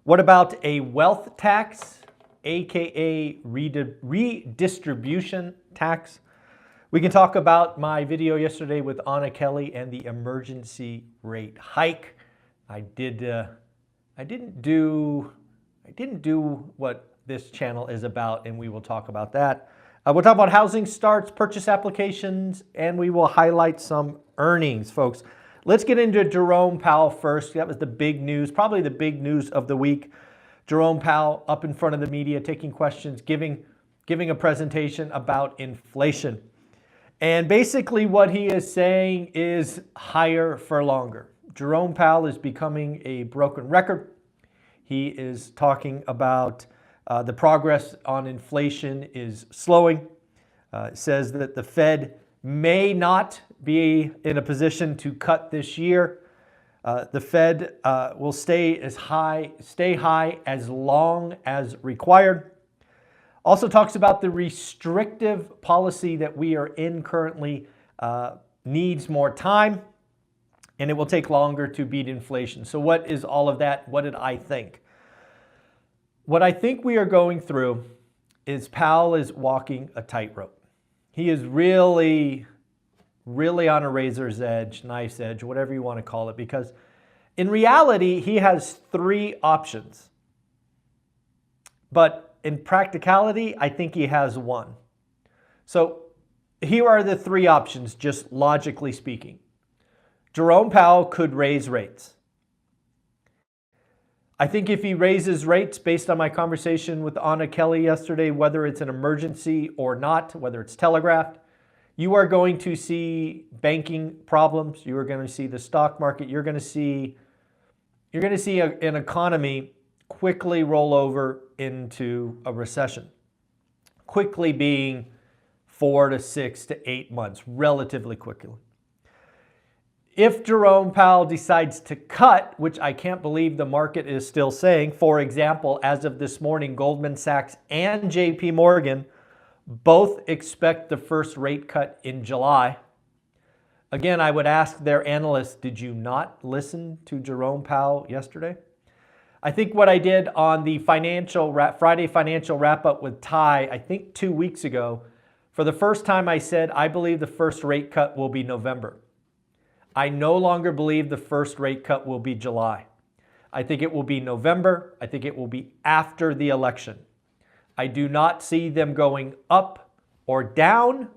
What about a wealth tax, aka redistribution tax? We can talk about my video yesterday with Anna Kelly and the emergency rate hike. I didn't do what this channel is about, and we will talk about that. We'll talk about housing starts, purchase applications, and we will highlight some earnings, folks. Let's get into Jerome Powell first. That was the big news, probably the big news of the week. Jerome Powell up in front of the media, taking questions, giving a presentation about inflation. And basically what he is saying is higher for longer. Jerome Powell is becoming a broken record. He is talking about the progress on inflation is slowing. Says that the Fed may not be in a position to cut this year. The Fed will stay high as long as required. Also talks about the restrictive policy that we are in currently needs more time, and it will take longer to beat inflation. So what is all of that? What did I think? What I think we are going through is Powell is walking a tightrope. He is really on a razor's edge, knife's edge, whatever you want to call it, because in reality, he has three options. But in practicality, I think he has one. So here are the three options, just logically speaking. Jerome Powell could raise rates. I think if he raises rates, based on my conversation with Anna Kelly yesterday, whether it's an emergency or not, whether it's telegraphed, you are going to see banking problems. You are going to see the stock market. You're going to see an economy quickly roll over into a recession. Quickly being 4 to 6 to 8 months, relatively quickly. If Jerome Powell decides to cut, which I can't believe the market is still saying, for example, as of this morning, Goldman Sachs and JP Morgan both expect the first rate cut in July. Again, I would ask their analysts, did you not listen to Jerome Powell yesterday? I think what I did on the Friday financial wrap-up with Ty, I think 2 weeks ago, for the first time I said, I believe the first rate cut will be November. I no longer believe the first rate cut will be July. I think it will be November. I think it will be after the election. I do not see them going up or down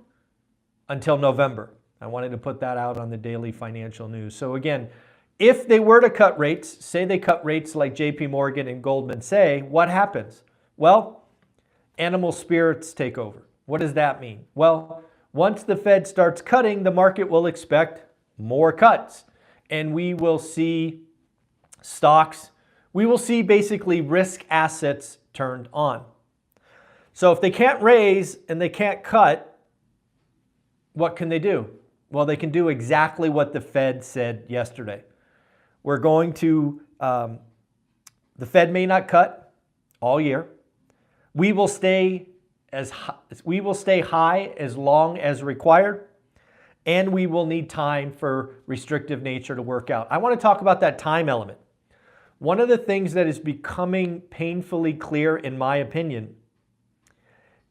until November. I wanted to put that out on the daily financial news. So again, if they were to cut rates, say they cut rates like JP Morgan and Goldman say, what happens? Well, animal spirits take over. What does that mean? Well, once the Fed starts cutting, the market will expect more cuts. And we will see stocks, we will see basically risk assets turned on. So if they can't raise and they can't cut, what can they do? Well, they can do exactly what the Fed said yesterday. We're going to, the Fed may not cut all year. We will stay high as long as required, and we will need time for restrictive nature to work out. I want to talk about that time element. One of the things that is becoming painfully clear, in my opinion,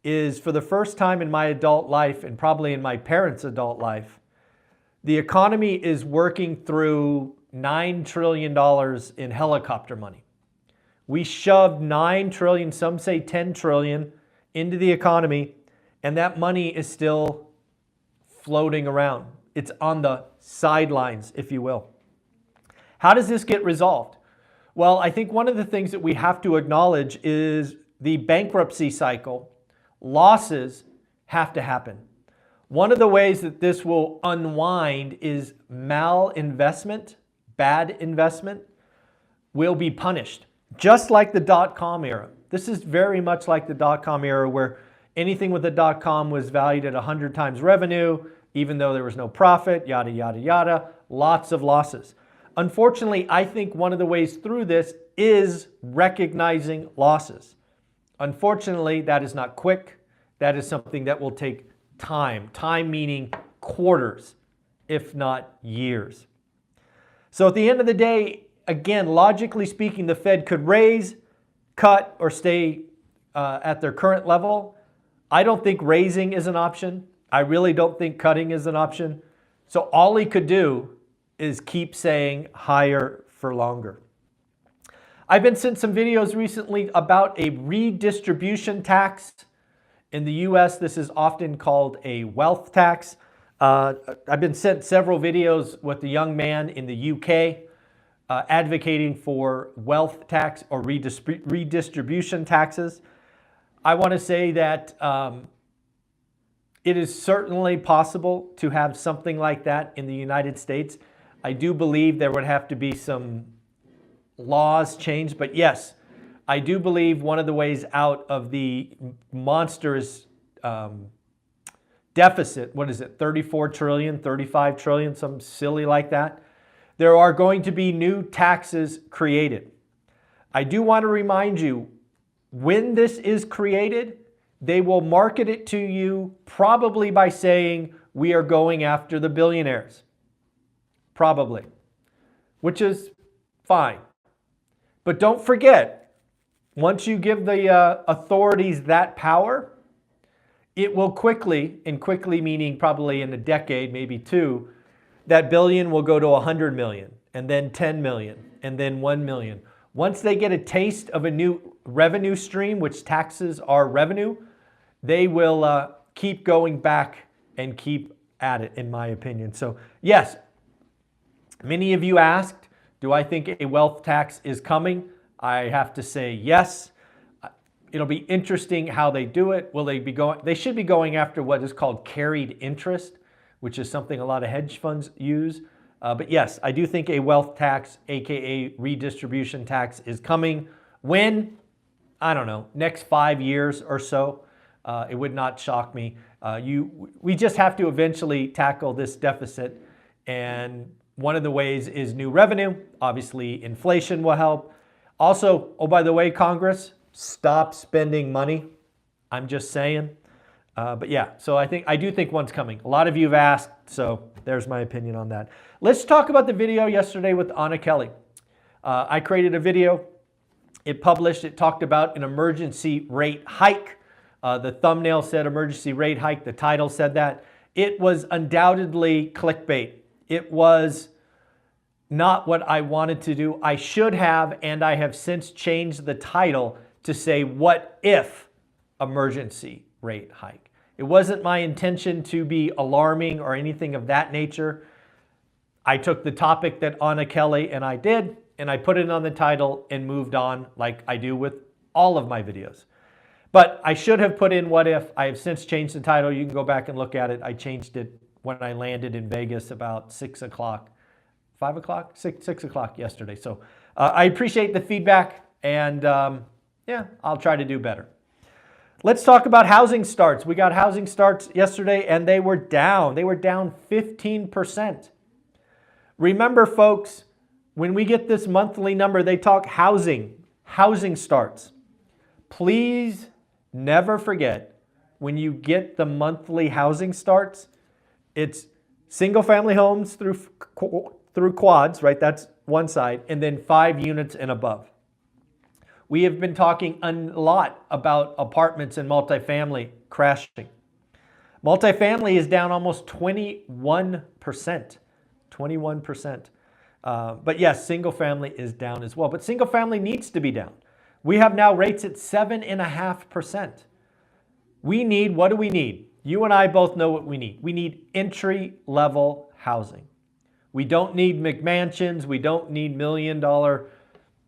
is for the first time in my adult life, and probably in my parents' adult life, the economy is working through $9 trillion in helicopter money. We shoved $9 trillion, some say $10 trillion, into the economy, and that money is still floating around. It's on the sidelines, if you will. How does this get resolved? Well, I think one of the things that we have to acknowledge is the bankruptcy cycle. Losses have to happen. One of the ways that this will unwind is malinvestment, bad investment, will be punished. Just like the dot-com era. This is very much like the dot-com era where anything with the dot-com was valued at 100 times revenue, even though there was no profit, yada, yada, yada, lots of losses. Unfortunately, I think one of the ways through this is recognizing losses. Unfortunately, that is not quick. That is something that will take time. Time meaning quarters, if not years. So at the end of the day, again, logically speaking, the Fed could raise, cut, or stay at their current level. I don't think raising is an option. I really don't think cutting is an option. So all he could do is keep saying higher for longer. I've been sent some videos recently about a redistribution tax. In the US, this is often called a wealth tax. I've been sent several videos with a young man in the UK advocating for wealth tax or redistribution taxes. I want to say that it is certainly possible to have something like that in the United States. I do believe there would have to be some laws changed, but yes, I do believe one of the ways out of the monstrous deficit, what is it, 34 trillion, 35 trillion, something silly like that, there are going to be new taxes created. I do want to remind you, when this is created, they will market it to you probably by saying, we are going after the billionaires. Probably. Which is fine. But don't forget, once you give the authorities that power, it will quickly, and quickly meaning probably in a decade, maybe two, that billion will go to 100 million, and then 10 million, and then 1 million. Once they get a taste of a new revenue stream, which taxes are revenue, they will keep going back and keep at it, in my opinion. So yes, many of you asked, do I think a wealth tax is coming? I have to say yes. It'll be interesting how they do it. Will they be going? They should be going after what is called carried interest, which is something a lot of hedge funds use. But yes, I do think a wealth tax, aka redistribution tax, is coming. When? I don't know, next 5 years or so. It would not shock me. We just have to eventually tackle this deficit, and one of the ways is new revenue. Obviously, inflation will help. Also, oh, by the way, Congress, stop spending money. I'm just saying. But yeah, so I do think one's coming. A lot of you have asked, so there's my opinion on that. Let's talk about the video yesterday with Anna Kelly. I created a video. It published. It talked about an emergency rate hike. The thumbnail said emergency rate hike. The title said that. It was undoubtedly clickbait. It was not what I wanted to do. I should have, and I have since changed the title to say, what if emergency rate hike? It wasn't my intention to be alarming or anything of that nature. I took the topic that Anna Kelly and I did, and I put it on the title and moved on like I do with all of my videos. But I should have put in what if. I have since changed the title. You can go back and look at it. I changed it when I landed in Vegas about 6 o'clock, 5 o'clock, 6 o'clock yesterday. So I appreciate the feedback, and yeah, I'll try to do better. Let's talk about housing starts. We got housing starts yesterday, and they were down. They were down 15%. Remember, folks, when we get this monthly number, they talk housing starts. Please never forget, when you get the monthly housing starts, it's single-family homes through quads, right? That's one side, and then 5 units and above. We have been talking a lot about apartments and multifamily crashing. Multifamily is down almost 21%. 21%. But yes, single family is down as well. But single family needs to be down. We have now rates at 7.5%. We need, what do we need? You and I both know what we need. We need entry-level housing. We don't need McMansions. We don't need million-dollar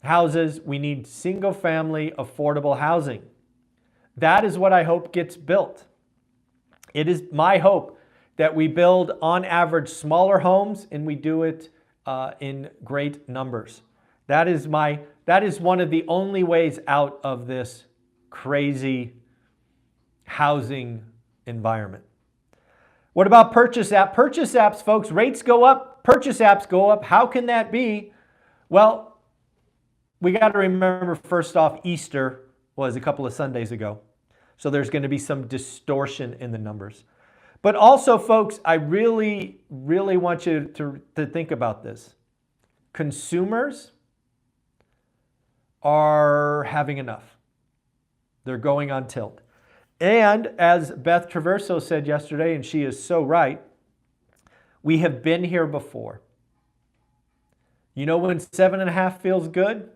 houses. We need single-family affordable housing. That is what I hope gets built. It is my hope that we build, on average, smaller homes, and we do it in great numbers. That is one of the only ways out of this crazy housing environment. What about purchase apps? Purchase apps, folks, rates go up, purchase apps go up. How can that be? Well, we got to remember, first off, Easter was a couple of Sundays ago. So there's going to be some distortion in the numbers. But also, folks, I really, really want you to think about this. Consumers are having enough. They're going on tilt. And as Beth Traverso said yesterday, and she is so right, we have been here before. You know when 7.5 feels good?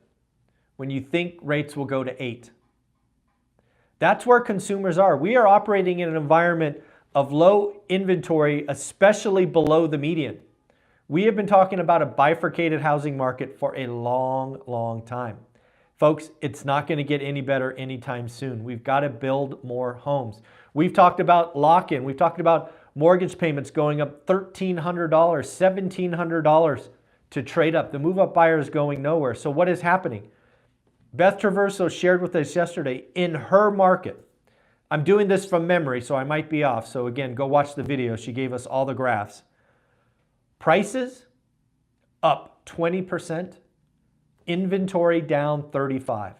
When you think rates will go to 8. That's where consumers are. We are operating in an environment of low inventory, especially below the median. We have been talking about a bifurcated housing market for a long, long time. Folks, it's not going to get any better anytime soon. We've got to build more homes. We've talked about lock-in. We've talked about mortgage payments going up $1,300, $1,700 to trade up. The move-up buyer is going nowhere. So what is happening? Beth Traverso shared with us yesterday in her market. I'm doing this from memory, so I might be off. So again, go watch the video. She gave us all the graphs. Prices up 20%. Inventory down 35%.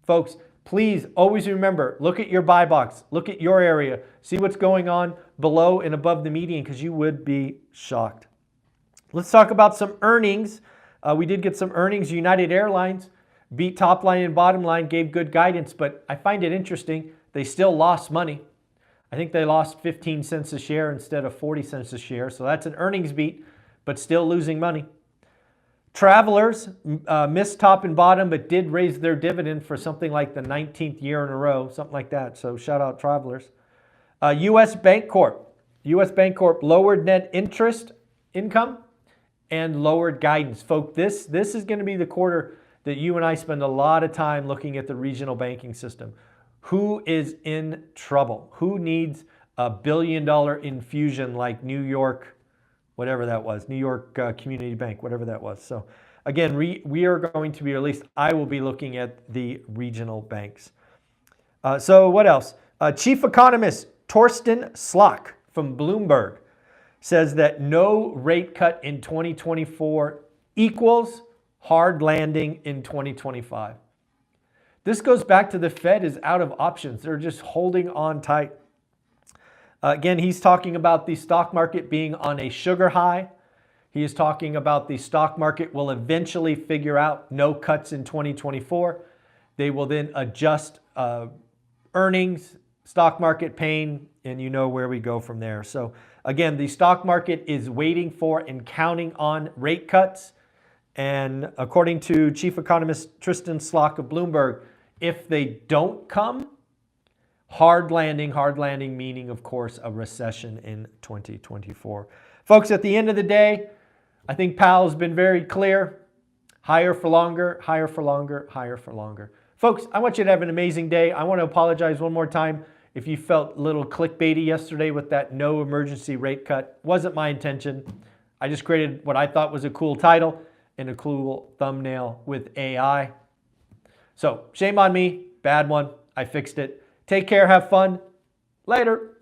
Folks, please always remember, look at your buy box. Look at your area. See what's going on below and above the median because you would be shocked. Let's talk about some earnings. We did get some earnings. United Airlines beat top line and bottom line, gave good guidance, but I find it interesting. They still lost money. I think they lost 15 cents a share instead of 40 cents a share. So that's an earnings beat, but still losing money. Travelers missed top and bottom, but did raise their dividend for something like the 19th year in a row, something like that. So shout out Travelers. U.S. Bancorp. U.S. Bancorp lowered net interest income and lowered guidance. Folks, this is going to be the quarter that you and I spend a lot of time looking at the regional banking system. Who is in trouble? Who needs a $1 billion infusion like New York, whatever that was, New York Community Bank, whatever that was. So again, we are going to be, or at least I will be looking at the regional banks. So what else? Chief economist Torsten Slok from Bloomberg says that no rate cut in 2024 equals hard landing in 2025. This goes back to the Fed is out of options. They're just holding on tight. Again, he's talking about the stock market being on a sugar high. He is talking about the stock market will eventually figure out no cuts in 2024. They will then adjust earnings, stock market pain, and you know where we go from there. So again, the stock market is waiting for and counting on rate cuts. And according to Chief Economist Tristan Slok of Bloomberg, if they don't come, hard landing meaning, of course, a recession in 2024. Folks, at the end of the day, I think Powell's been very clear. Higher for longer, higher for longer, higher for longer. Folks, I want you to have an amazing day. I want to apologize one more time if you felt a little clickbaity yesterday with that no emergency rate cut. Wasn't my intention. I just created what I thought was a cool title and a cool thumbnail with AI. So shame on me, bad one. I fixed it. Take care, have fun. Later.